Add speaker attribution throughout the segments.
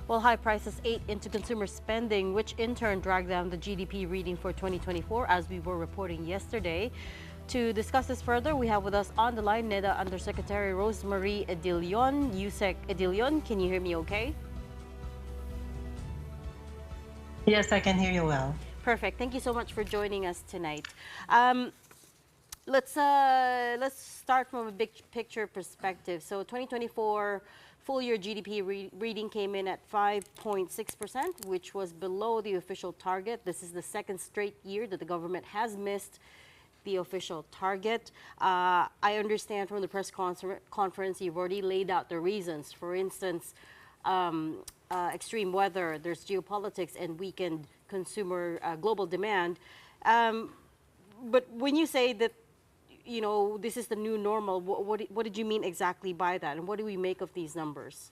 Speaker 1: While high prices ate into consumer spending, which in turn dragged down the GDP reading for 2024, as we were reporting yesterday. To discuss this further, we have with us on the line NEDA Undersecretary Rosemarie Edillon. USEC Edillon, can you hear me okay?
Speaker 2: Yes, I can hear you well.
Speaker 1: Perfect. Thank you so much for joining us tonight. Um, let's start from a big picture perspective. So 2024 full year GDP reading came in at 5.6%, which was below the official target. This is the second straight year that the government has missed the official target. I understand from the press conference you've already laid out the reasons. For instance, extreme weather, there's geopolitics and weakened consumer global demand. But when you say that, you know, this is the new normal, what did you mean exactly by that? And what do we make of these numbers?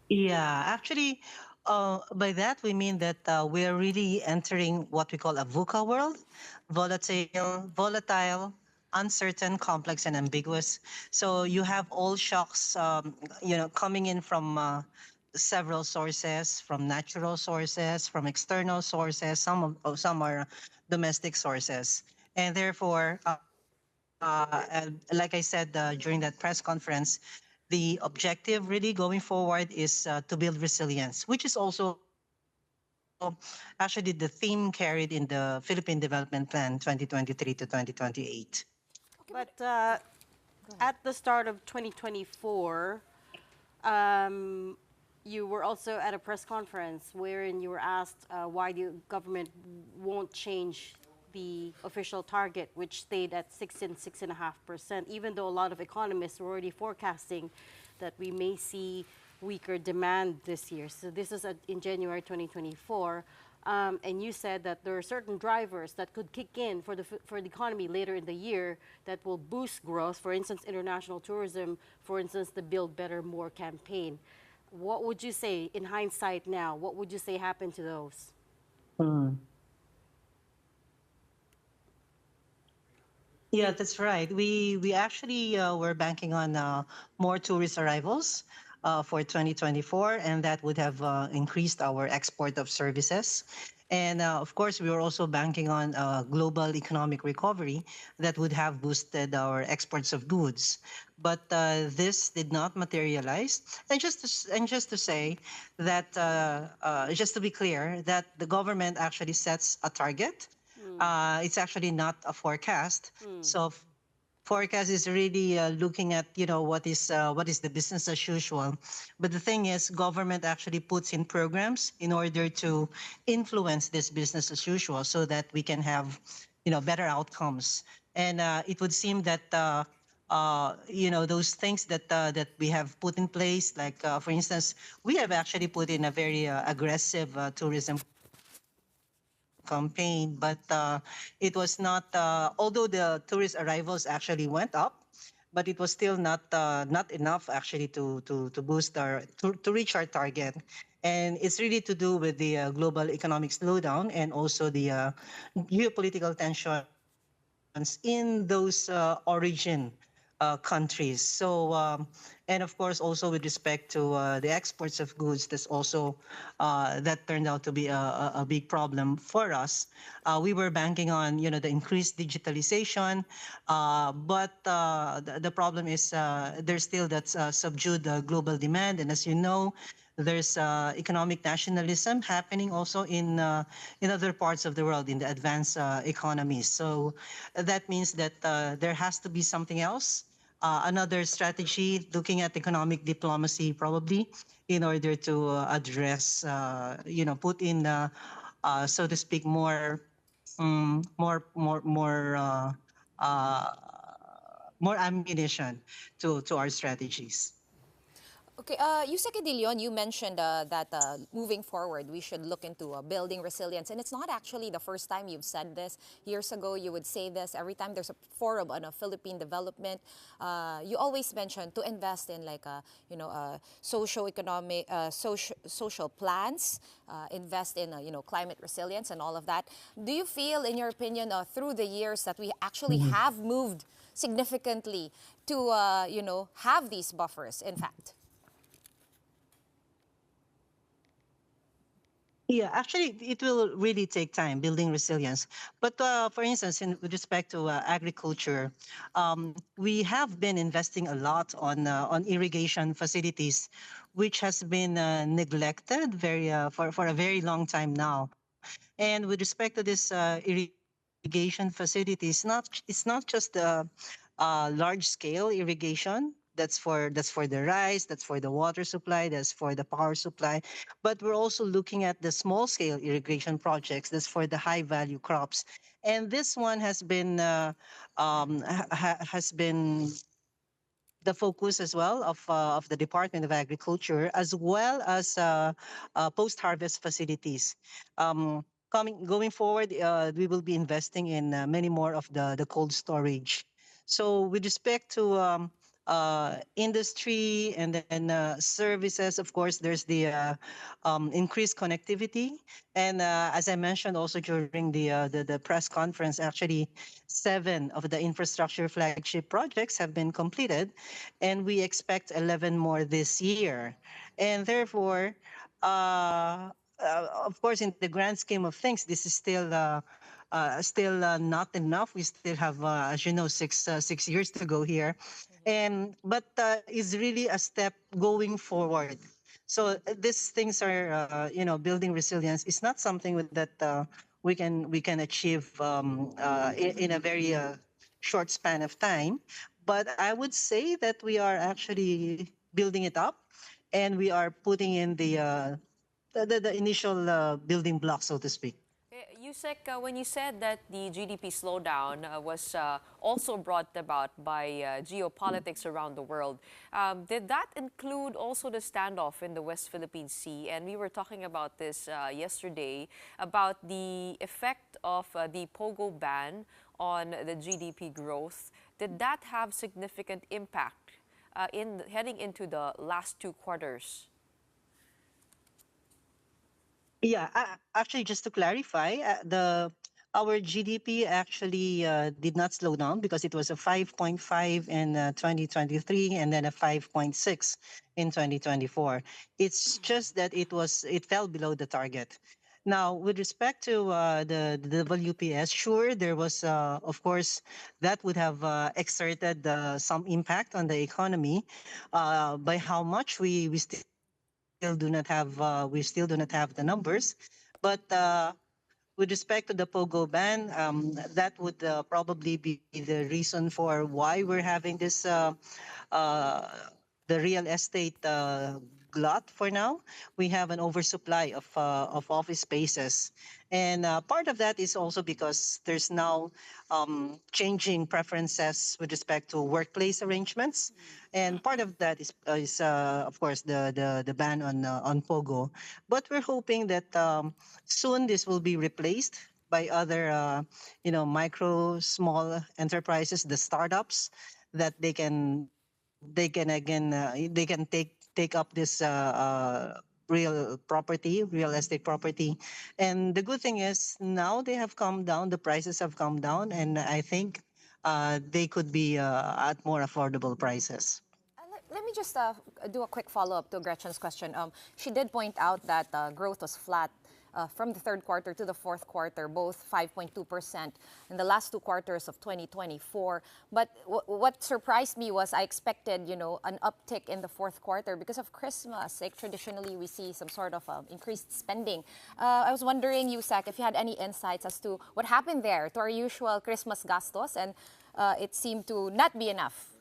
Speaker 2: Yeah, actually, by that we mean that we're really entering what we call a VUCA world, volatile, uncertain, complex, and ambiguous. So you have all shocks, coming in from several sources, from natural sources, from external sources. Some are domestic sources, and therefore. And like I said during that press conference, the objective really going forward is to build resilience, which is also actually the theme carried in the Philippine Development Plan 2023 to 2028.
Speaker 1: But at the start of 2024, you were also at a press conference wherein you were asked why the government won't change the official target, which stayed at 6 and 6.5%, even though a lot of economists were already forecasting that we may see weaker demand this year. So this is in January 2024. And you said that there are certain drivers that could kick in for the economy later in the year that will boost growth. For instance, international tourism. For instance, the Build Better More campaign. What would you say in hindsight now? What would you say happened to those?
Speaker 2: Mm. Yeah, that's right. We actually were banking on more tourist arrivals for 2024, and that would have increased our export of services. And of course, we were also banking on global economic recovery that would have boosted our exports of goods. But this did not materialize. And just to say that, just to be clear, that the government actually sets a target. It's actually not a forecast. So forecast is really looking at what is the business as usual. But the thing is, government actually puts in programs in order to influence this business as usual, so that we can have better outcomes. And it would seem that those things that we have put in place, like for instance, we have actually put in a very aggressive tourism campaign, but it was not. Although the tourist arrivals actually went up, but it was still not enough actually to boost to reach our target. And it's really to do with the global economic slowdown, and also the geopolitical tensions in those origin countries. So, and of course, also with respect to the exports of goods, that's also that turned out to be a big problem for us. We were banking on the increased digitalization, but the problem is there's still that subdued global demand, and as you know, there's economic nationalism happening also in other parts of the world, in the advanced economies. So that means that there has to be something else, another strategy, looking at economic diplomacy probably, in order to address, put in, so to speak, uh, more ammunition to our strategies.
Speaker 3: Okay, Yusek Edilion, you mentioned that moving forward, we should look into building resilience. And it's not actually the first time you've said this. Years ago, you would say this every time there's a forum on a Philippine development. You always mention to invest in like, socio-economic, social plans, invest in, climate resilience and all of that. Do you feel, in your opinion, through the years that we actually have moved significantly to, have these buffers, in fact?
Speaker 2: Yeah, actually, it will really take time building resilience. But for instance, with respect to agriculture, we have been investing a lot on irrigation facilities, which has been neglected for a very long time now. And with respect to this irrigation facilities, it's not just large scale irrigation. That's for the rice, that's for the water supply, that's for the power supply. But we're also looking at the small scale irrigation projects. That's for the high value crops. And this one has been the focus as well of the Department of Agriculture, as well as post-harvest facilities. Going forward, we will be investing in many more of the cold storage. So with respect to industry and then services, of course, there's the increased connectivity. And as I mentioned also during the press conference, actually, 7 of the infrastructure flagship projects have been completed, and we expect 11 more this year. And therefore, of course, in the grand scheme of things, this is still not enough. We still have, as you know, 6 years to go here, and but is really a step going forward. So these things are, building resilience is not something that we can achieve in a very short span of time. But I would say that we are actually building it up, and we are putting in the initial building block, so to speak.
Speaker 4: Yusek, when you said that the GDP slowdown was also brought about by geopolitics around the world, did that include also the standoff in the West Philippine Sea? And we were talking about this yesterday about the effect of the POGO ban on the GDP growth. Did that have significant impact in heading into the last 2 quarters?
Speaker 2: Yeah, actually, just to clarify, the our GDP actually did not slow down because it was a 5.5 in 2023 and then a 5.6 in 2024. It's just that it fell below the target. Now, with respect to the WPS, sure, there was, of course, that would have exerted some impact on the economy. By how much we still do not have the numbers, but with respect to the POGO ban, that would probably be the reason for why we're having this uh, the real estate glut for now. We have an oversupply of office spaces, and part of that is also because there's now changing preferences with respect to workplace arrangements, and part of that is of course the ban on Pogo. But we're hoping that soon this will be replaced by other micro small enterprises, the startups, that they can take up this real estate property. And the good thing is now they have come down, the prices have come down, and I think they could be at more affordable prices.
Speaker 3: Let me just do a quick follow-up to Gretchen's question. She did point out that growth was flat from the third quarter to the fourth quarter, both 5.2% in the last 2 quarters of 2024. But what surprised me was I expected, an uptick in the fourth quarter because of Christmas. Like traditionally, we see some sort of increased spending. I was wondering, Yusak, if you had any insights as to what happened there to our usual Christmas gastos, and it seemed to not be enough.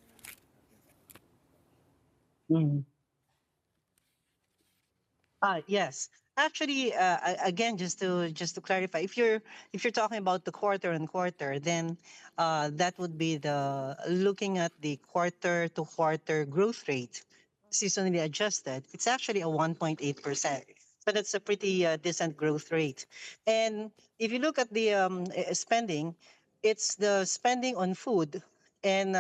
Speaker 2: Yes. Actually, again, just to clarify, if you're talking about the quarter and quarter, then that would be the looking at the quarter to quarter growth rate, seasonally adjusted. It's actually a 1.8%. So that's a pretty decent growth rate. And if you look at the spending, it's the spending on food and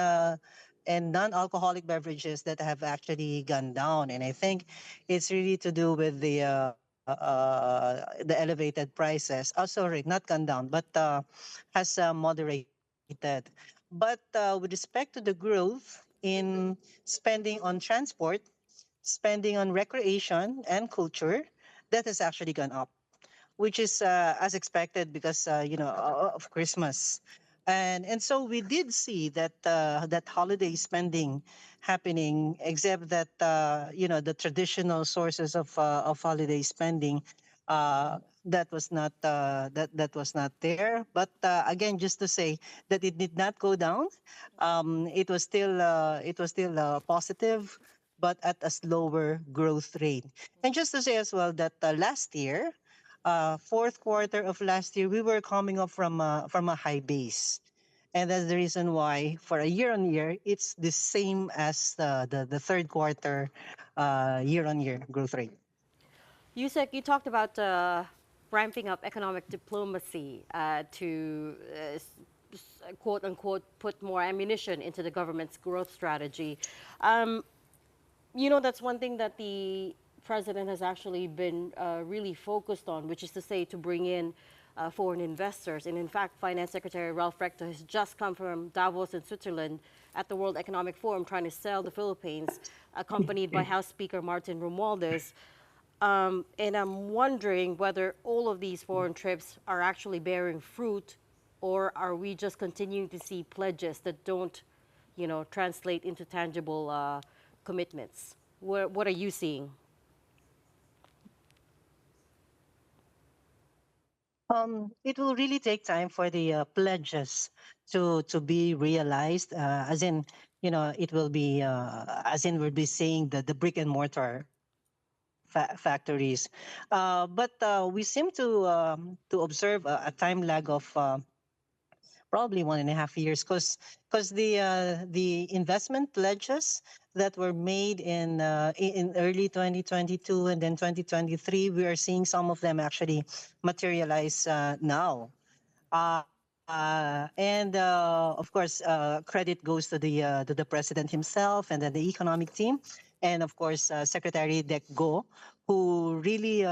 Speaker 2: non-alcoholic beverages that have actually gone down. And I think it's really to do with the elevated prices. Oh, sorry, not gone down, but has moderated. But with respect to the growth in spending on transport, spending on recreation and culture, that has actually gone up. which is as expected because of Christmas. And so we did see that that holiday spending happening, except that the traditional sources of holiday spending that was not that was not there. But again, just to say that it did not go down. It was still positive, but at a slower growth rate. And just to say as well that last year, fourth quarter of last year, we were coming up from a high base. And that's the reason why, for a year on year, it's the same as the third quarter year on year growth rate.
Speaker 1: Yusek, you talked about ramping up economic diplomacy to quote unquote put more ammunition into the government's growth strategy. Um, that's one thing that the president has actually been really focused on, which is to say to bring in foreign investors. And in fact, Finance Secretary Ralph Rector has just come from Davos in Switzerland at the World Economic Forum trying to sell the Philippines, accompanied by House Speaker Martin Romualdez. And I'm wondering whether all of these foreign trips are actually bearing fruit, or are we just continuing to see pledges that don't, translate into tangible commitments? What are you seeing?
Speaker 2: It will really take time for the pledges to be realized. As in, it will be as in we'll be seeing the brick and mortar factories. But we seem to observe a time lag of probably 1.5 years, because the investment pledges that were made in early 2022 and then 2023, we are seeing some of them actually materialize now. And of course, credit goes to the president himself and then the economic team, and of course, Secretary Dec Go, who really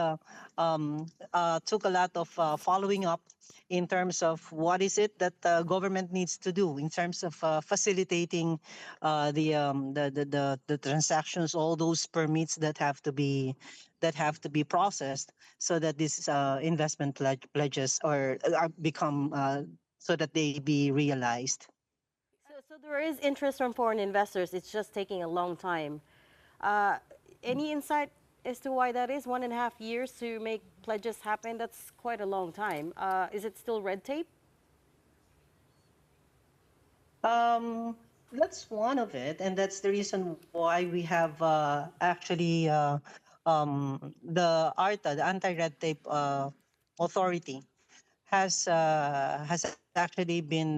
Speaker 2: took a lot of following up in terms of what is it that government needs to do in terms of facilitating the transactions, all those permits that have to be processed so that these investment pledges or are become so that they be realized.
Speaker 1: So there is interest from foreign investors. It's just taking a long time. Uh, any insight as to why that is? 1.5 years to make pledges happen? That's quite a long time. Is it still red tape?
Speaker 2: That's one of it, and that's the reason why we have actually the ARTA, the Anti-Red Tape Authority, has actually been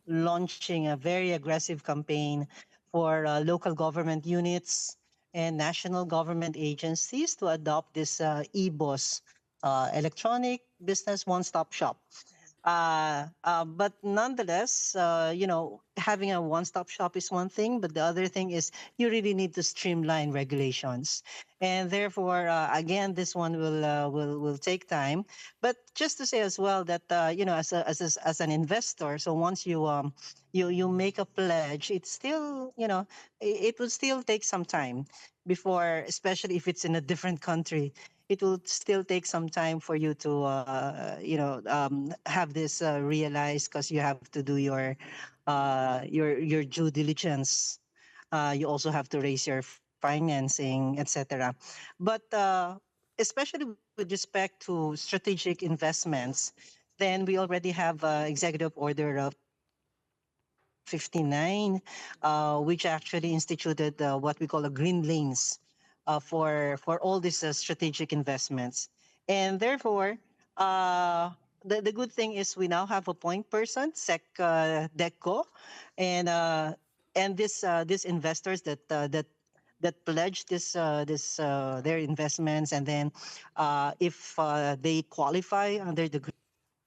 Speaker 2: launching a very aggressive campaign for local government units and national government agencies to adopt this EBOS, electronic business one-stop shop. But nonetheless, having a one-stop shop is one thing, but the other thing is you really need to streamline regulations, and therefore, again, this one will take time. But just to say as well that as an investor, so once you make a pledge, it's still it will still take some time before, especially if it's in a different country, it will still take some time for you to have this realized, because you have to do your due diligence. You also have to raise your financing, etc. But especially with respect to strategic investments, then we already have Executive Order 59, which actually instituted what we call a green lanes for all these strategic investments. And therefore, the good thing is we now have a point person, DECO, and these investors that pledge their investments, and then if they qualify under the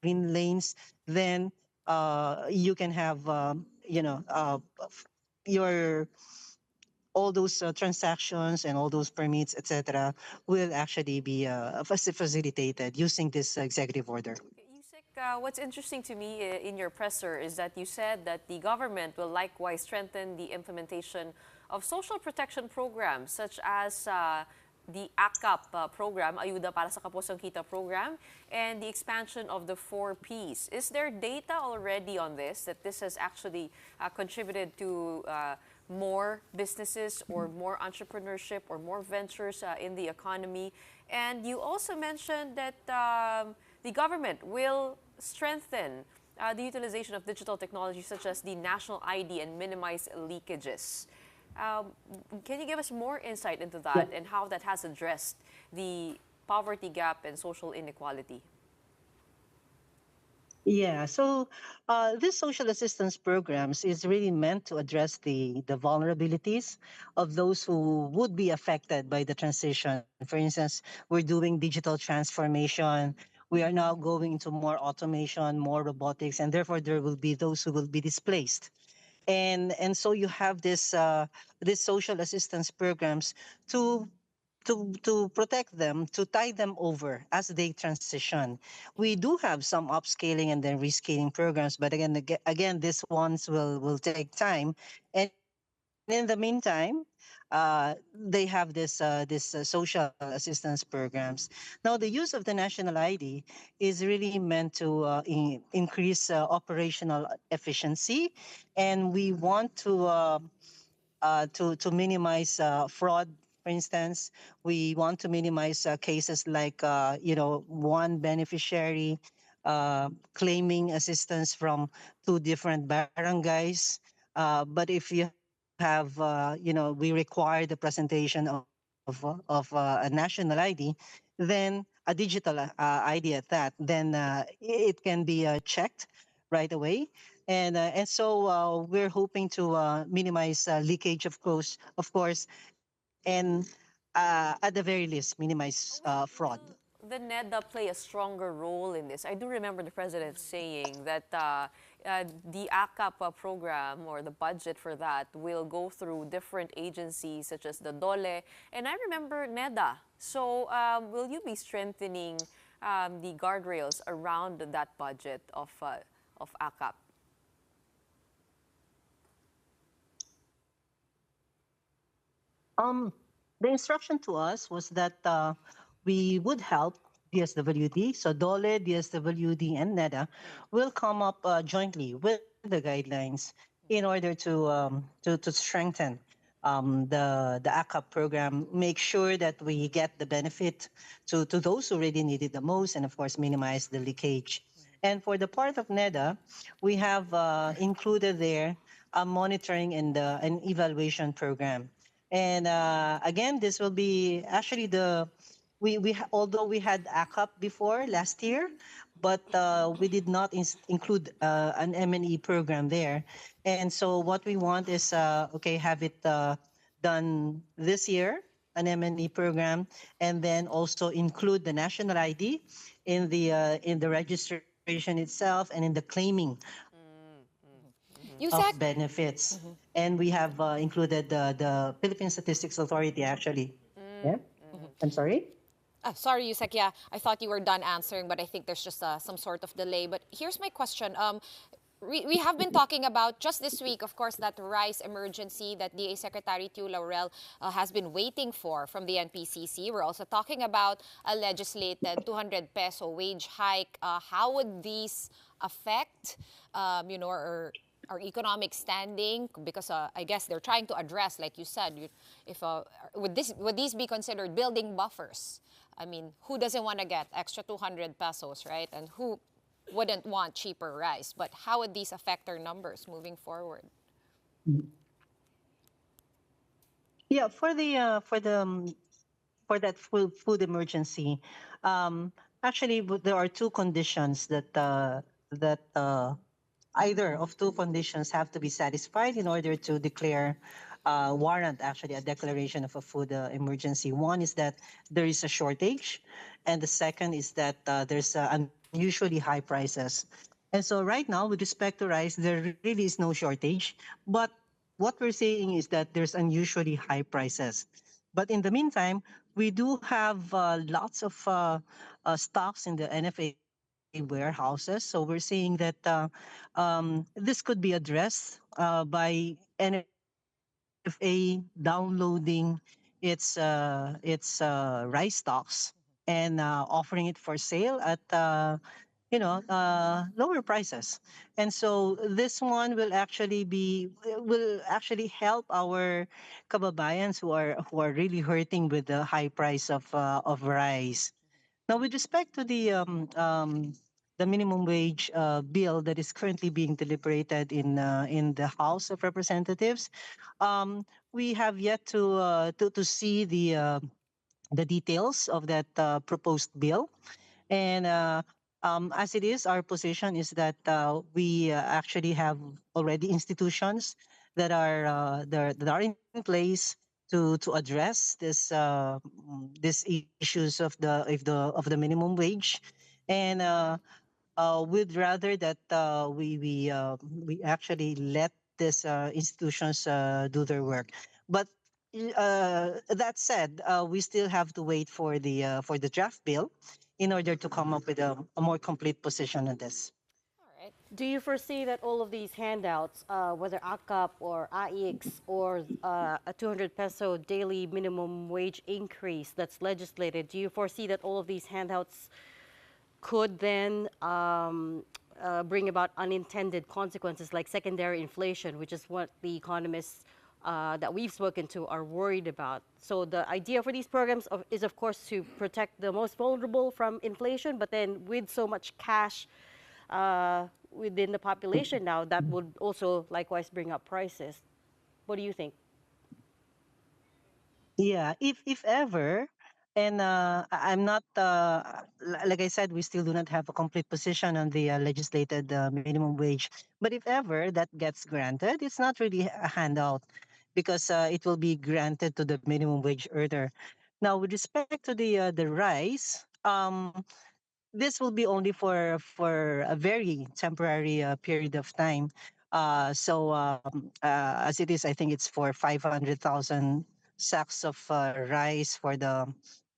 Speaker 2: green lanes, then you can have your all those transactions and all those permits, etc., will actually be facilitated using this executive order.
Speaker 4: Yusek, what's interesting to me in your presser is that you said that the government will likewise strengthen the implementation of social protection programs such as the ACAP program, Ayuda para sa Kapusang Kita program, and the expansion of the 4Ps. Is there data already on this, that this has actually contributed to more businesses or more entrepreneurship or more ventures in the economy? And you also mentioned that the government will strengthen the utilization of digital technology such as the national ID and minimize leakages. Um, can you give us more insight into that and how that has addressed the poverty gap and social inequality?
Speaker 2: Yeah, so this social assistance programs is really meant to address the vulnerabilities of those who would be affected by the transition. For instance, we're doing digital transformation. We are now going into more automation, more robotics, and therefore there will be those who will be displaced. And so you have this social assistance programs to to protect them, to tie them over as they transition. We do have some upscaling and then rescaling programs, but again, these ones will take time. And in the meantime, they have this social assistance programs. Now, the use of the national ID is really meant to increase operational efficiency, and we want to minimize fraud. For instance, we want to minimize cases like one beneficiary claiming assistance from two different barangays. But if you have, we require the presentation of a national ID, then a digital ID at that, then it can be checked right away. And so we're hoping to minimize leakage, of course, and at the very least, minimize fraud.
Speaker 4: Will the NEDA play a stronger role in this? I do remember the president saying that the ACAP program or the budget for that will go through different agencies such as the DOLE, and I remember NEDA. So will you be strengthening the guardrails around that budget of ACAP?
Speaker 2: Um, the instruction to us was that we would help DSWD, so DOLE, DSWD, and NEDA will come up jointly with the guidelines in order to strengthen the ACAP program, make sure that we get the benefit to those who really need it the most, and of course minimize the leakage. And for the part of NEDA, we have included there a monitoring and an evaluation program. And again, this will be actually although we had ACAP before last year, but we did not include an M&E program there. And so what we want is have it done this year, an M&E program, and then also include the national ID in the registration itself and in the claiming of
Speaker 3: Yusek,
Speaker 2: benefits. And we have included the Philippine Statistics Authority, actually. Yeah? I'm sorry?
Speaker 3: sorry, Yusek. Yeah, I thought you were done answering, but I think there's just some sort of delay. But here's my question. We have been talking about just this week, of course, that rice emergency that DA Secretary Tiu Laurel has been waiting for from the NPCC. We're also talking about a legislated 200 peso wage hike. How would these affect, our economic standing? Because I guess they're trying to address, like you said, if would these be considered building buffers? I mean, who doesn't want to get extra 200 pesos, right? And who wouldn't want cheaper rice? But how would these affect our numbers moving forward?
Speaker 2: Yeah, for that food emergency, actually there are two conditions that either of two conditions have to be satisfied in order to declare warrant actually a declaration of a food emergency. One is that there is a shortage, and the second is that there's unusually high prices. And so right now, with respect to rice, there really is no shortage, but what we're saying is that there's unusually high prices. But in the meantime, we do have lots of stocks in the NFA warehouses. So we're seeing that this could be addressed by NFA downloading its rice stocks and offering it for sale at lower prices. And so this one will actually help our kababayans who are really hurting with the high price of rice. Now, with respect to the minimum wage bill that is currently being deliberated in the House of Representatives, we have yet to see the details of that proposed bill. And as it is, our position is that we actually have already institutions that are in place to address these issues of the minimum wage, and we'd rather that we actually let these institutions do their work. But that said, we still have to wait for the draft bill in order to come up with a more complete position on this.
Speaker 3: All right.
Speaker 1: Do you foresee that all of these handouts, whether AKAP or AIX or a 200 peso daily minimum wage increase that's legislated, do you foresee that all of these handouts could then bring about unintended consequences like secondary inflation, which is what the economists that we've spoken to are worried about? So the idea for these programs is, of course, to protect the most vulnerable from inflation, but then with so much cash within the population now, that would also likewise bring up prices. What do you think?
Speaker 2: Yeah, if ever, and I'm not like I said, we still do not have a complete position on the legislated minimum wage. But if ever that gets granted, it's not really a handout because it will be granted to the minimum wage earner. Now, with respect to the rise, this will be only for a very temporary period of time. As it is, I think it's for 500,000 sacks of rice for the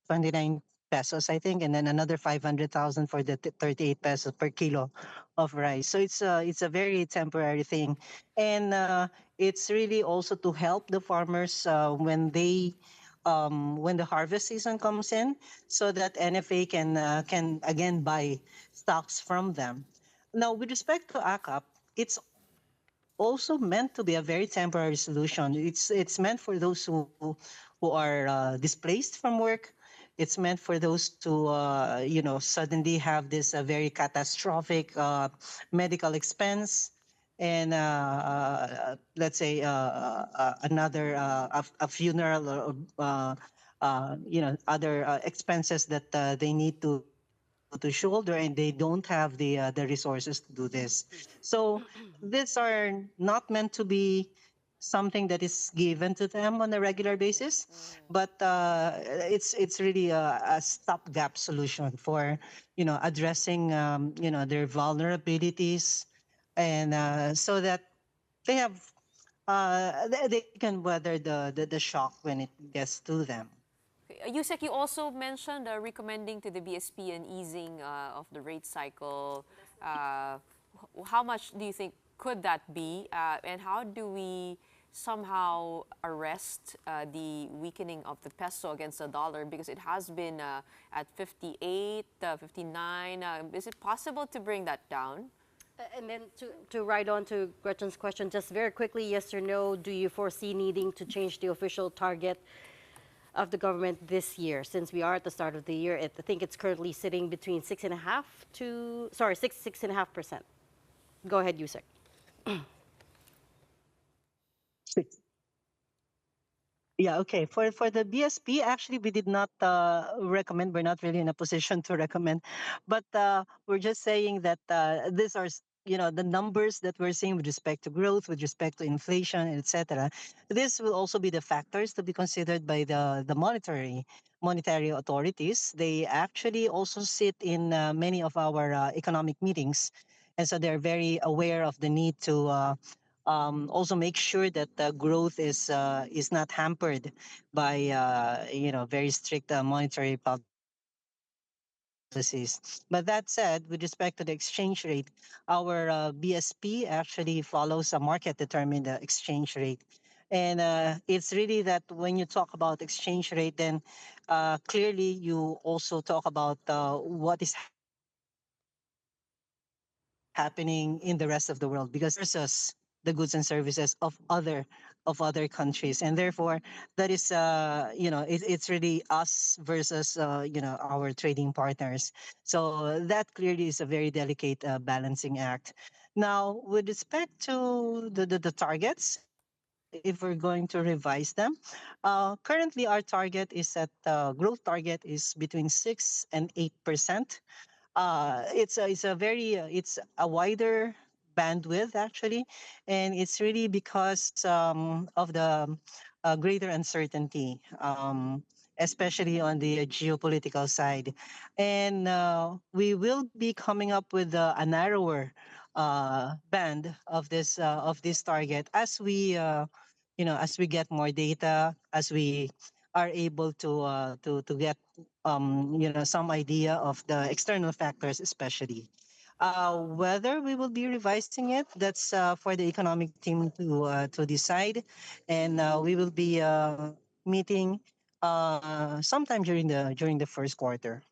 Speaker 2: 29 pesos, I think, and then another 500,000 for the 38 pesos per kilo of rice. So it's a very temporary thing, and it's really also to help the farmers when the harvest season comes in, so that NFA can again buy stocks from them. Now, with respect to ACAP, it's also meant to be a very temporary solution. It's meant for those who are displaced from work. It's meant for those to suddenly have this very catastrophic medical expense, and let's say another a funeral, or other expenses that they need to shoulder, and they don't have the resources to do this. So these are not meant to be something that is given to them on a regular basis, but it's really a stopgap solution for addressing their vulnerabilities, and so that they have they can weather the shock when it gets to them.
Speaker 4: Yusek, you also mentioned recommending to the BSP an easing of the rate cycle. How much do you think could that be? And how do we somehow arrest the weakening of the peso against the dollar? Because it has been at 58, 59. Is it possible to bring that down?
Speaker 1: And then to ride on to Gretchen's question, just very quickly, yes or no, do you foresee needing to change the official target of the government this year? Since we are at the start of the year, I think it's currently sitting between 6.5%. Go ahead, Yusek.
Speaker 2: Yeah, okay. For the BSP, actually, we did not recommend. We're not really in a position to recommend, but we're just saying that these are the numbers that we're seeing with respect to growth, with respect to inflation, etc. This will also be the factors to be considered by the monetary authorities. They actually also sit in many of our economic meetings, and so they're very aware of the need to. Also make sure that growth is not hampered by very strict monetary policies. But that said, with respect to the exchange rate, our BSP actually follows a market determined exchange rate, And it's really that when you talk about exchange rate, then clearly you also talk about what is happening in the rest of the world, because versus the goods and services of other countries, and therefore that is it's really us versus our trading partners. So that clearly is a very delicate balancing act. Now, with respect to the targets, if we're going to revise them, currently our target is at growth target is between 6 and 8%. It's a very it's a wider bandwidth actually, and it's really because of the greater uncertainty, especially on the geopolitical side, and we will be coming up with a narrower band of this target as we as we get more data, as we are able to get some idea of the external factors, especially. Whether we will be revising it, that's for the economic team to decide, and we will be meeting sometime during the first quarter.